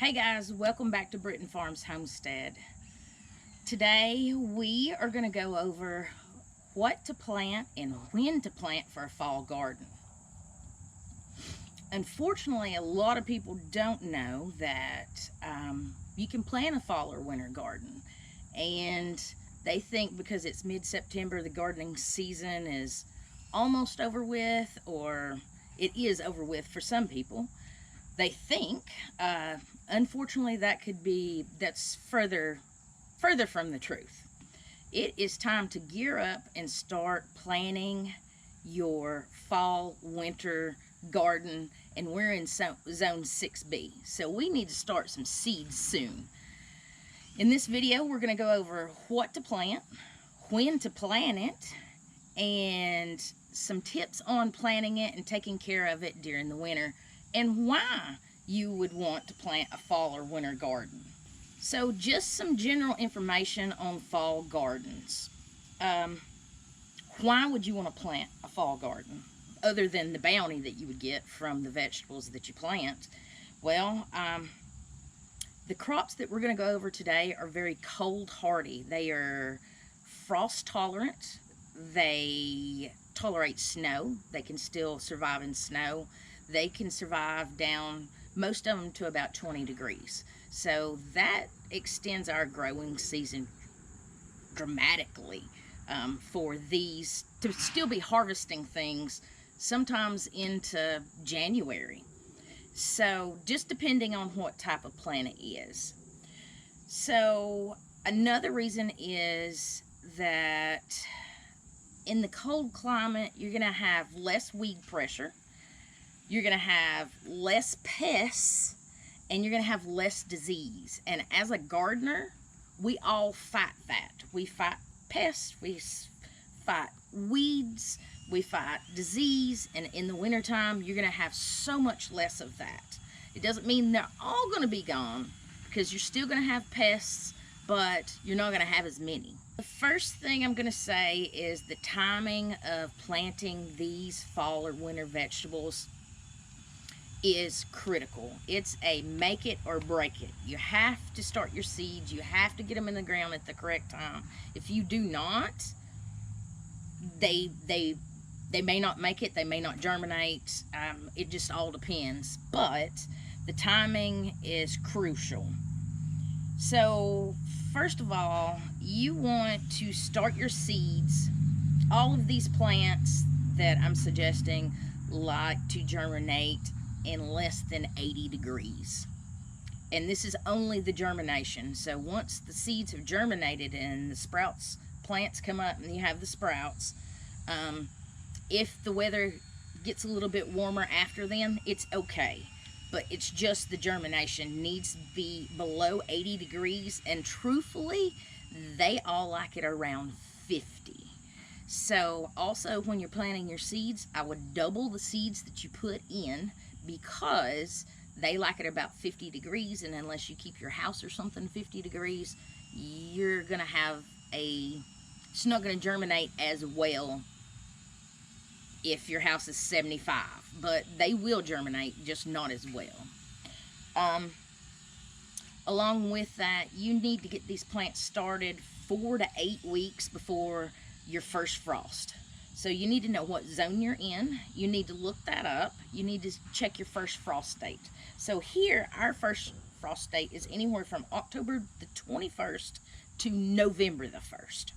Hey guys, welcome back to Britton Farms Homestead. Today we are going to go over what to plant and when to plant for a fall garden. Unfortunately, a lot of people don't know that you can plant a fall or winter garden, and they think because it's mid-September the gardening season is almost over with, or it is over with for some people. They think. Unfortunately, that's further from the truth. It is time to gear up and start planning your fall winter garden, and we're in zone 6B, so we need to start some seeds soon. In this video, we're going to go over what to plant, when to plant it, and some tips on planting it and taking care of it during the winter, and why you would want to plant a fall or winter garden. So just some general information on fall gardens. Why would you want to plant a fall garden other than the bounty that you would get from the vegetables that you plant? Well, the crops that we're going to go over today are very cold hardy. They are frost tolerant. They tolerate snow. They can still survive in snow. They can survive down, most of them, to about 20 degrees. So that extends our growing season dramatically for these to still be harvesting things sometimes into January. So just depending on what type of plant it is. So another reason is that in the cold climate, you're going to have less weed pressure. You're going to have less pests, and you're going to have less disease. And as a gardener, we all fight that. We fight pests, we fight weeds, we fight disease, and in the wintertime, you're going to have so much less of that. It doesn't mean they're all going to be gone, because you're still going to have pests, but you're not going to have as many. The first thing I'm going to say is the timing of planting these fall or winter vegetables is critical. It's a make it or break it. You have to start your seeds. You have to get them in the ground at the correct time. If you do not, they may not make it. They may not germinate. It just all depends. But the timing is crucial. So first of all, you want to start your seeds. All of these plants that I'm suggesting like to germinate in less than 80 degrees. And this is only the germination. So once the seeds have germinated and the sprouts, plants come up and you have the sprouts, if the weather gets a little bit warmer after then, it's okay. But it's just the germination needs to be below 80 degrees, and truthfully, they all like it around 50. So also when you're planting your seeds, I would double the seeds that you put in, because they like it about 50 degrees, and unless you keep your house or something 50 degrees, you're gonna have it's not gonna germinate as well if your house is 75, but they will germinate, just not as well. Along with that, you need to get these plants started 4 to 8 weeks before your first frost. So you need to know what zone you're in. You need to look that up. You need to check your first frost date. So here, our first frost date is anywhere from October the 21st to November the 1st.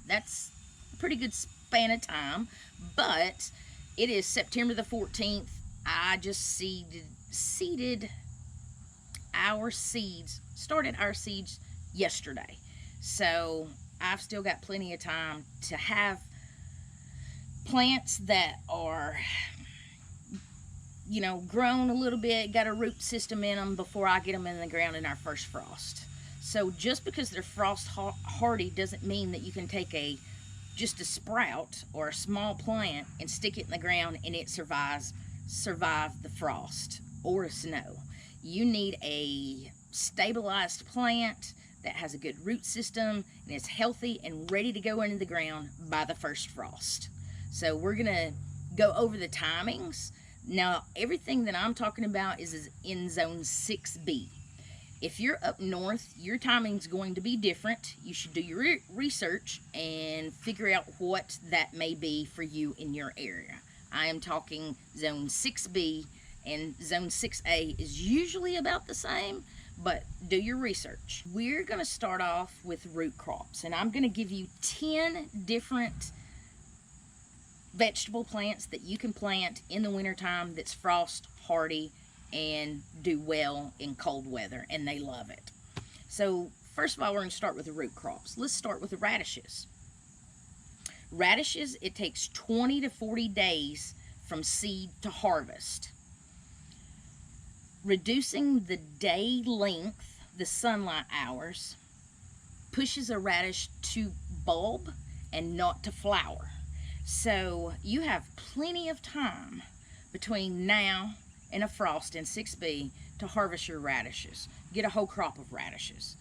That's a pretty good span of time, but it is September the 14th. I just seeded our seeds, started our seeds yesterday. So I've still got plenty of time to have plants that are, grown a little bit, got a root system in them before I get them in the ground in our first frost. So just because they're frost hardy doesn't mean that you can take just a sprout or a small plant and stick it in the ground and it survive the frost or snow. You need a stabilized plant that has a good root system and is healthy and ready to go into the ground by the first frost. So we're gonna go over the timings Now, everything that I'm talking about is in zone 6B. If you're up north, your timing's going to be different. You should do your research and figure out what that may be for you in your area. I am talking zone 6B, and zone 6A is usually about the same, but do your research. We're going to start off with root crops, and I'm going to give you 10 different vegetable plants that you can plant in the wintertime that's frost hardy and do well in cold weather, and they love it. So first of all, we're going to start with the root crops. Let's start with the radishes. Radishes, it takes 20 to 40 days from seed to harvest. Reducing the day length, the sunlight hours, pushes a radish to bulb and not to flower. So you have plenty of time between now and a frost in 6B to harvest your radishes. Get a whole crop of radishes.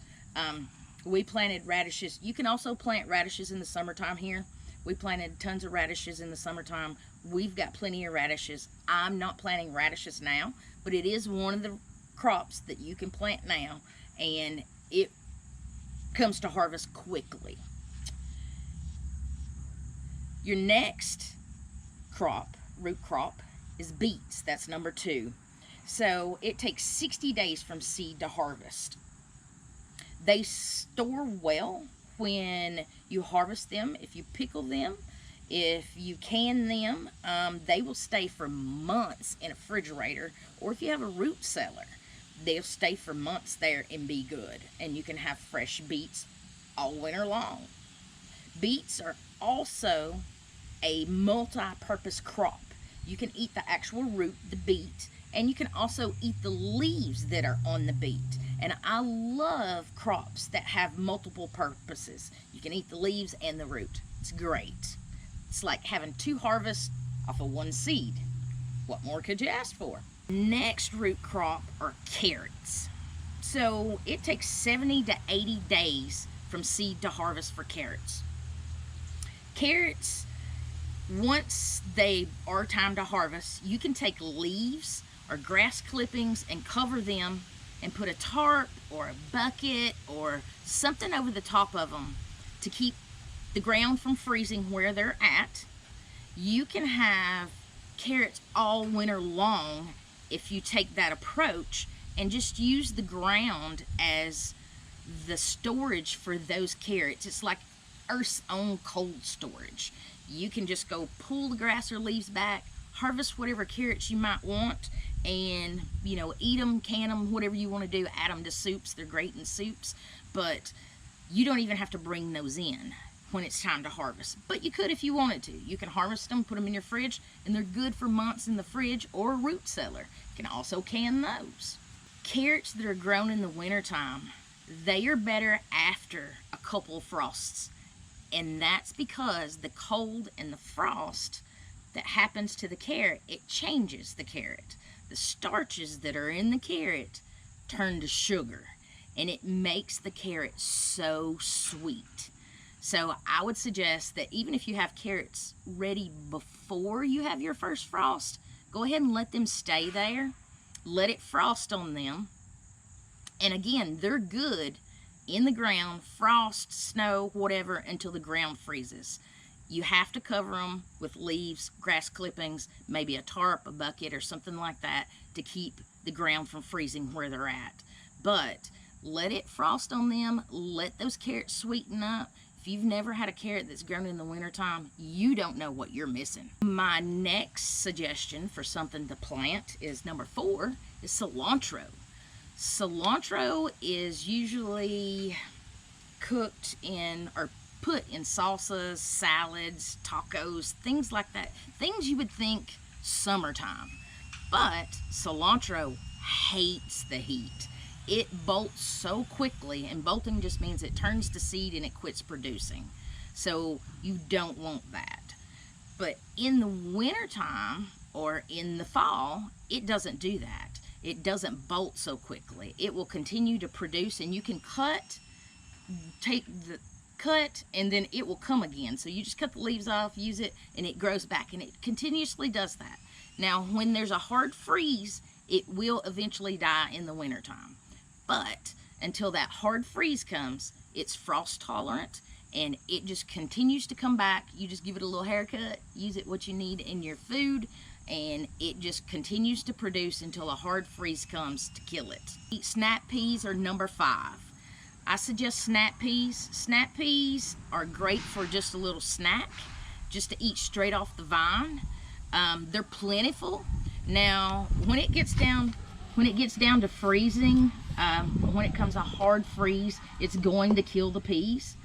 We planted radishes. You can also plant radishes in the summertime here. We planted tons of radishes in the summertime. We've got plenty of radishes. I'm not planting radishes now, but it is one of the crops that you can plant now, and it comes to harvest quickly. Your next crop, root crop, is beets. That's number 2. So it takes 60 days from seed to harvest. They store well when you harvest them. If you pickle them, if you can them, they will stay for months in a refrigerator, or if you have a root cellar, they'll stay for months there and be good, and you can have fresh beets all winter long. Beets are also a multi-purpose crop. You can eat the actual root, the beet, and you can also eat the leaves that are on the beet. And I love crops that have multiple purposes. You can eat the leaves and the root. It's great. It's like having 2 harvests off of 1 seed. What more could you ask for? Next root crop are carrots. So it takes 70 to 80 days from seed to harvest for carrots. Carrots, once they are time to harvest, you can take leaves or grass clippings and cover them and put a tarp or a bucket or something over the top of them to keep the ground from freezing where they're at. You can have carrots all winter long if you take that approach and just use the ground as the storage for those carrots. It's like Earth's own cold storage. You can just go pull the grass or leaves back, harvest whatever carrots you might want, and eat them, can them, whatever you want to do. Add them to soups. They're great in soups, but you don't even have to bring those in when it's time to harvest. But you could if you wanted to. You can harvest them, put them in your fridge, and they're good for months in the fridge or a root cellar. You can also can those. Carrots that are grown in the wintertime, they are better after a couple frosts. And that's because the cold and the frost that happens to the carrot, it changes the carrot. The starches that are in the carrot turn to sugar, and it makes the carrot so sweet. So I would suggest that even if you have carrots ready before you have your first frost, go ahead and let them stay there. Let it frost on them. And again, they're good in the ground, frost, snow, whatever, until the ground freezes. You have to cover them with leaves, grass clippings, maybe a tarp, a bucket, or something like that to keep the ground from freezing where they're at. But let it frost on them. Let those carrots sweeten up. If you've never had a carrot that's grown in the wintertime, you don't know what you're missing. My next suggestion for something to plant is number 4, is cilantro. Cilantro is usually cooked in or put in salsas, salads, tacos, things like that. Things you would think summertime. But cilantro hates the heat. It bolts so quickly, and bolting just means it turns to seed and it quits producing. So you don't want that. But in the wintertime or in the fall, it doesn't do that. It doesn't bolt so quickly. It will continue to produce, and you can cut, and then it will come again. So you just cut the leaves off, use it, and it grows back, and it continuously does that. Now, when there's a hard freeze, it will eventually die in the wintertime. But until that hard freeze comes, it's frost tolerant and it just continues to come back. You just give it a little haircut, use it what you need in your food, and it just continues to produce until a hard freeze comes to kill it. Snap peas are number 5. I suggest snap peas. Snap peas are great for just a little snack, just to eat straight off the vine. They're plentiful. Now, when it gets down to freezing, when it comes a hard freeze, it's going to kill the peas.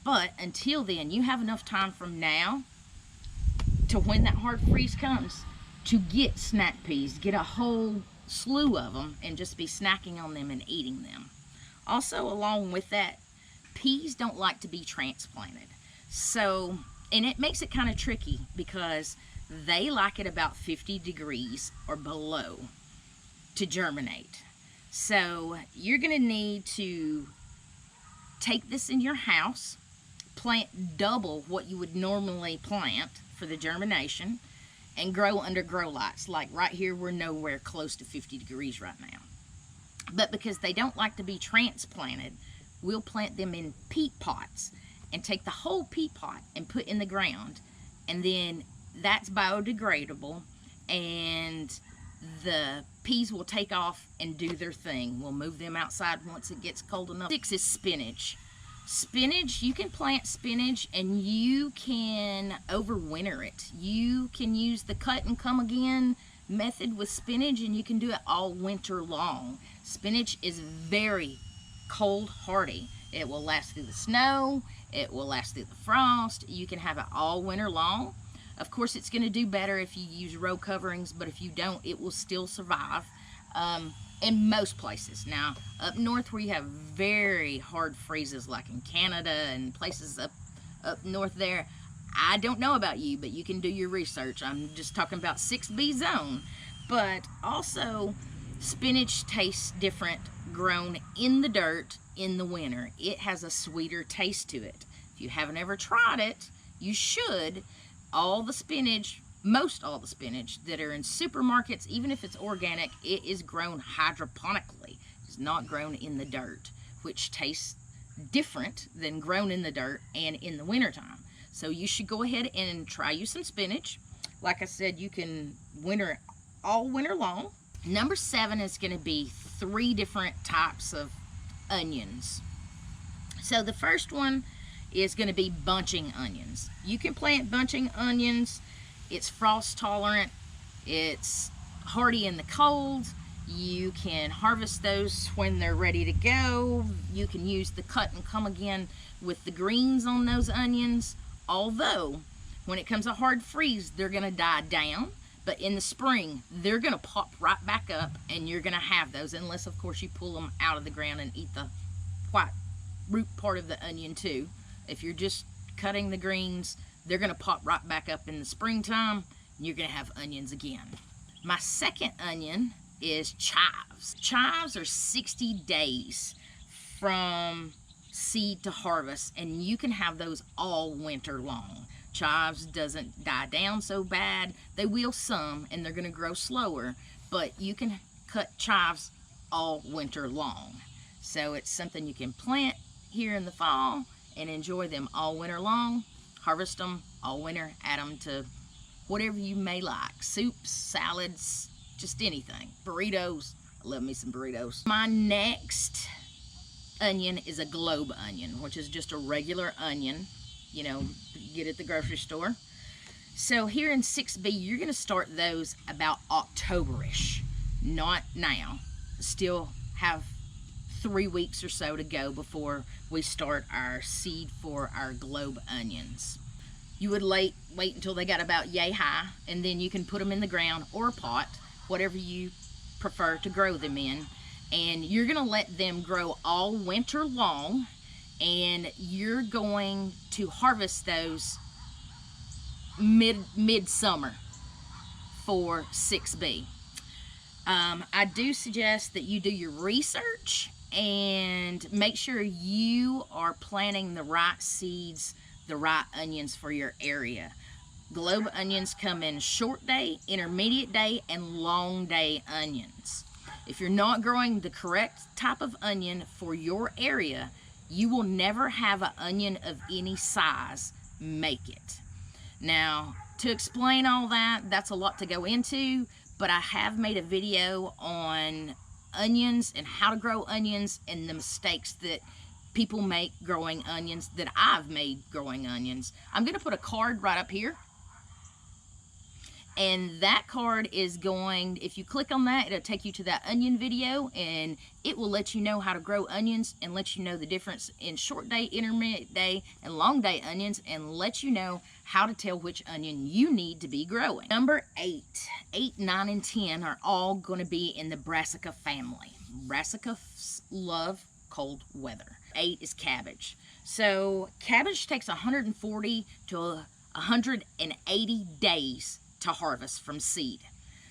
But until then, you have enough time from now to when that hard freeze comes to get snack peas, get a whole slew of them, and just be snacking on them and eating them. Also, along with that, peas don't like to be transplanted. So, and it makes it kind of tricky because they like it about 50 degrees or below to germinate. So you're going to need to take this in your house, plant double what you would normally plant for the germination, and grow under grow lights. Like right here, we're nowhere close to 50 degrees right now. But because they don't like to be transplanted, we'll plant them in peat pots and take the whole peat pot and put in the ground, and then that's biodegradable, and the peas will take off and do their thing. We'll move them outside once it gets cold enough. 6 is spinach. Spinach, you can plant spinach and you can overwinter it. You can use the cut and come again method with spinach, and you can do it all winter long. Spinach is very cold hardy. It will last through the snow, it will last through the frost. You can have it all winter long. Of course, it's going to do better if you use row coverings, but if you don't, it will still survive in most places. Now, up north where you have very hard freezes, like in Canada and places up north there, I don't know about you, but you can do your research. I'm just talking about 6B zone. But also, spinach tastes different grown in the dirt in the winter. It has a sweeter taste to it. If you haven't ever tried it, you should. All the spinach, most all the spinach that are in supermarkets, even if it's organic, it is grown hydroponically. It's not grown in the dirt, which tastes different than grown in the dirt and in the wintertime. So you should go ahead and try you some spinach. Like I said, you can winter it all winter long. Number 7 is going to be 3 different types of onions. So the first one is going to be bunching onions. You can plant bunching onions. It's frost tolerant. It's hardy in the cold. You can harvest those when they're ready to go. You can use the cut and come again with the greens on those onions. Although, when it comes a hard freeze, they're going to die down. But in the spring, they're going to pop right back up, and you're going to have those, unless, of course, you pull them out of the ground and eat the white root part of the onion too. If you're just cutting the greens, they're going to pop right back up in the springtime, and you're going to have onions again. My second onion is chives. Chives are 60 days from seed to harvest, and you can have those all winter long. Chives doesn't die down so bad. They will some, and they're going to grow slower, but you can cut chives all winter long. So it's something you can plant here in the fall and enjoy them all winter long. Harvest them all winter, add them to whatever you may like. Soups, salads, just anything. Burritos, I love me some burritos. My next onion is a globe onion, which is just a regular onion, you know, you get at the grocery store. So here in 6B, you're going to start those about October-ish, not now. Still have 3 weeks or so to go before we start our seed for our globe onions. You would wait until they got about yay high, and then you can put them in the ground or a pot, whatever you prefer to grow them in, and you're going to let them grow all winter long, and you're going to harvest those mid-summer for 6B. I do suggest that you do your research and make sure you are planting the right seeds, the right onions for your area. Globe onions come in short day, intermediate day, and long day onions. If you're not growing the correct type of onion for your area, you will never have an onion of any size make it. Now, to explain all that, that's a lot to go into, but I have made a video on onions and how to grow onions and the mistakes that people make growing onions, that I've made growing onions. I'm going to put a card right up here. And that card is going, if you click on that, it'll take you to that onion video, and it will let you know how to grow onions and let you know the difference in short day, intermediate day, and long day onions, and let you know how to tell which onion you need to be growing. Number 8, 9, and 10 are all going to be in the Brassica family. Brassicas love cold weather. 8 is cabbage. So cabbage takes 140 to 180 days to harvest from seed.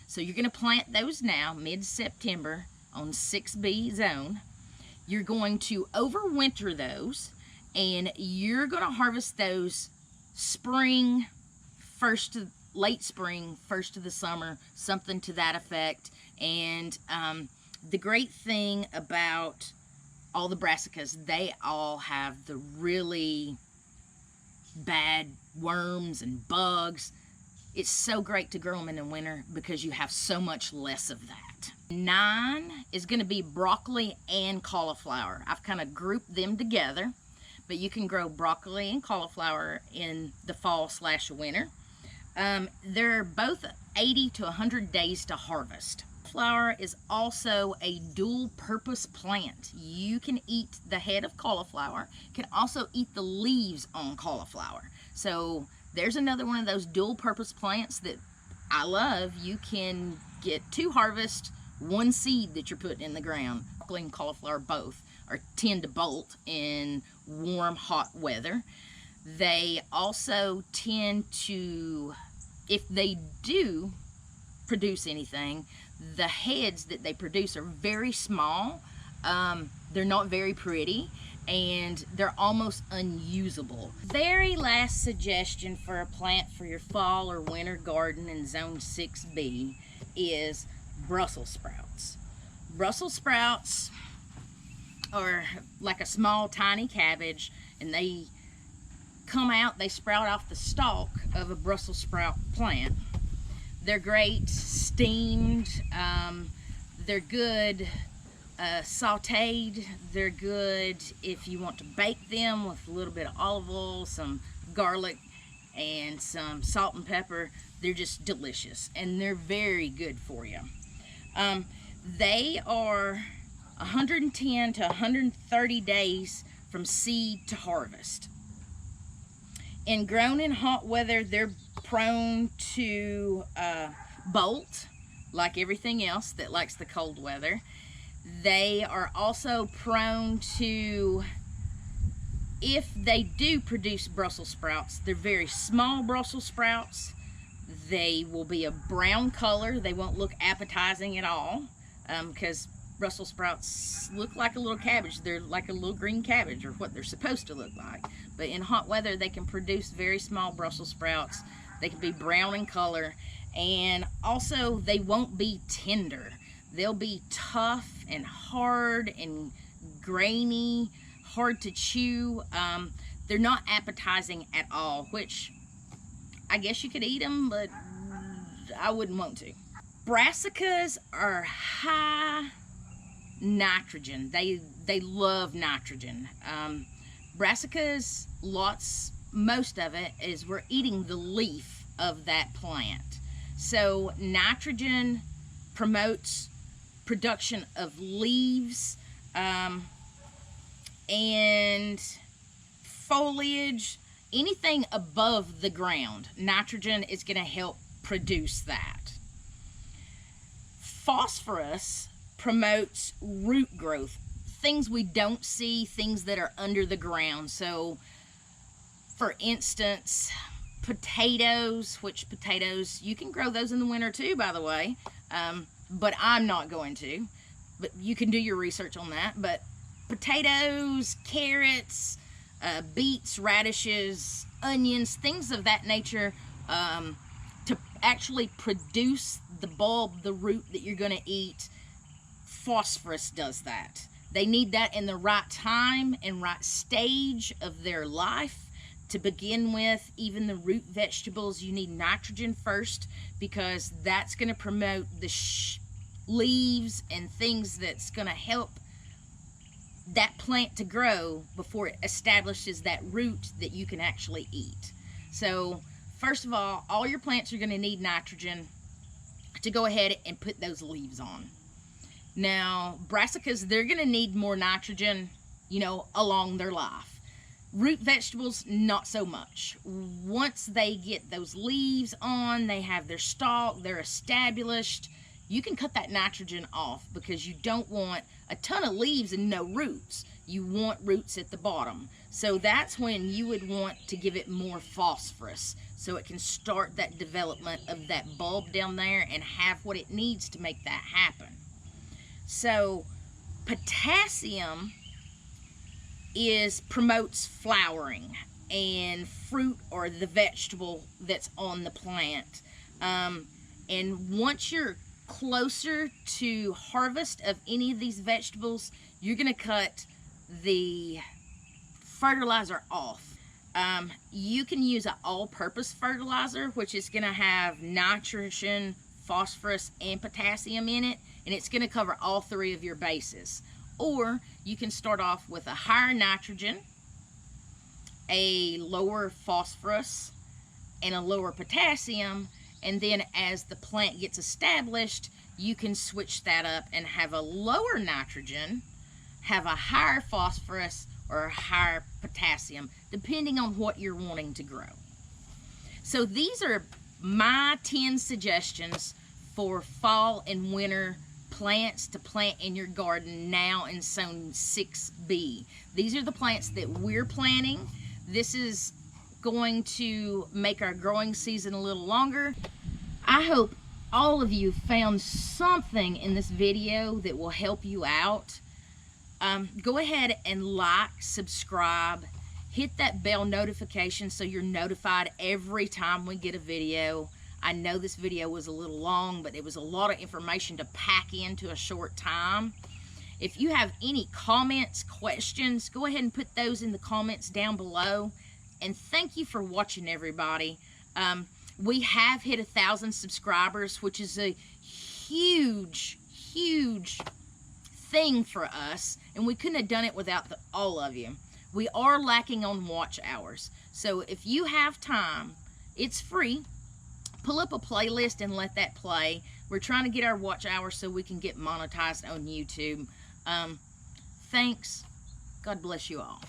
So you're going to plant those now, mid-September, on 6B zone. You're going to overwinter those, and you're going to harvest those spring, late spring, first of the summer, something to that effect. And the great thing about all the brassicas, they all have the really bad worms and bugs. It's so great to grow them in the winter because you have so much less of that. 9 is going to be broccoli and cauliflower. I've kind of grouped them together, but you can grow broccoli and cauliflower in the fall/winter. They're both 80 to 100 days to harvest. Cauliflower is also a dual-purpose plant. You can eat the head of cauliflower, can also eat the leaves on cauliflower. So there's another one of those dual-purpose plants that I love. You can get 2 harvests, 1 seed that you're putting in the ground. Broccoli and cauliflower both tend to bolt in warm, hot weather. They also tend to, if they do produce anything, the heads that they produce are very small. They're not very pretty, and they're almost unusable. Very last suggestion for a plant for your fall or winter garden in zone 6B is Brussels sprouts. Brussels sprouts are like a small tiny cabbage, and they come out, they sprout off the stalk of a Brussels sprout plant. They're great steamed, they're good sauteed, they're good if you want to bake them with a little bit of olive oil, some garlic, and some salt and pepper. They're just delicious, and they're very good for you. They are 110 to 130 days from seed to harvest. And grown in hot weather, they're prone to bolt, like everything else that likes the cold weather. They are also prone to, if they do produce Brussels sprouts, they're very small Brussels sprouts. They will be a brown color. They won't look appetizing at all, because Brussels sprouts look like a little cabbage. They're like a little green cabbage, or what they're supposed to look like. But in hot weather, they can produce very small Brussels sprouts. They can be brown in color, and also they won't be tender. They'll be tough and hard and grainy, hard to chew. They're not appetizing at all, which I guess you could eat them, but I wouldn't want to. Brassicas are high nitrogen. They love nitrogen. Brassicas, most of it is we're eating the leaf of that plant. So nitrogen promotes production of leaves and foliage, anything above the ground. Nitrogen is going to help produce that. Phosphorus promotes root growth, things we don't see, things that are under the ground. So for instance, potatoes, which potatoes, you can grow those in the winter too, by the way, but I'm not going to, but you can do your research on that. But potatoes, carrots, beets, radishes, onions, things of that nature to actually produce the bulb, the root that you're going to eat. Phosphorus does that. They need that in the right time and right stage of their life. To begin with, even the root vegetables, you need nitrogen first, because that's going to promote the leaves and things that's going to help that plant to grow before it establishes that root that you can actually eat. So first of all your plants are going to need nitrogen to go ahead and put those leaves on. Now, brassicas, they're going to need more nitrogen, you know, along their life. Root vegetables, not so much. Once they get those leaves on, they have their stalk, they're established, you can cut that nitrogen off, because you don't want a ton of leaves and no roots. You want roots at the bottom. So that's when you would want to give it more phosphorus, so it can start that development of that bulb down there and have what it needs to make that happen. So potassium promotes flowering and fruit, or the vegetable that's on the plant. And once you're closer to harvest of any of these vegetables, you're going to cut the fertilizer off. You can use an all-purpose fertilizer, which is going to have nitrogen, phosphorus, and potassium in it, and it's going to cover all three of your bases. Or you can start off with a higher nitrogen, a lower phosphorus, and a lower potassium, and then as the plant gets established, you can switch that up and have a lower nitrogen, have a higher phosphorus, or a higher potassium, depending on what you're wanting to grow. So these are my 10 suggestions for fall and winter plants to plant in your garden now in Zone 6B. These are the plants that we're planting. This is going to make our growing season a little longer. I hope all of you found something in this video that will help you out. Go ahead and like, subscribe, hit that bell notification so you're notified every time we get a video. I know this video was a little long, but it was a lot of information to pack into a short time. If you have any comments, questions, go ahead and put those in the comments down below. And thank you for watching, everybody. We have hit 1,000 subscribers, which is a huge, huge thing for us, and we couldn't have done it without all of you. We are lacking on watch hours, so if you have time, it's free. Pull up a playlist and let that play. We're trying to get our watch hours so we can get monetized on YouTube. Thanks. God bless you all.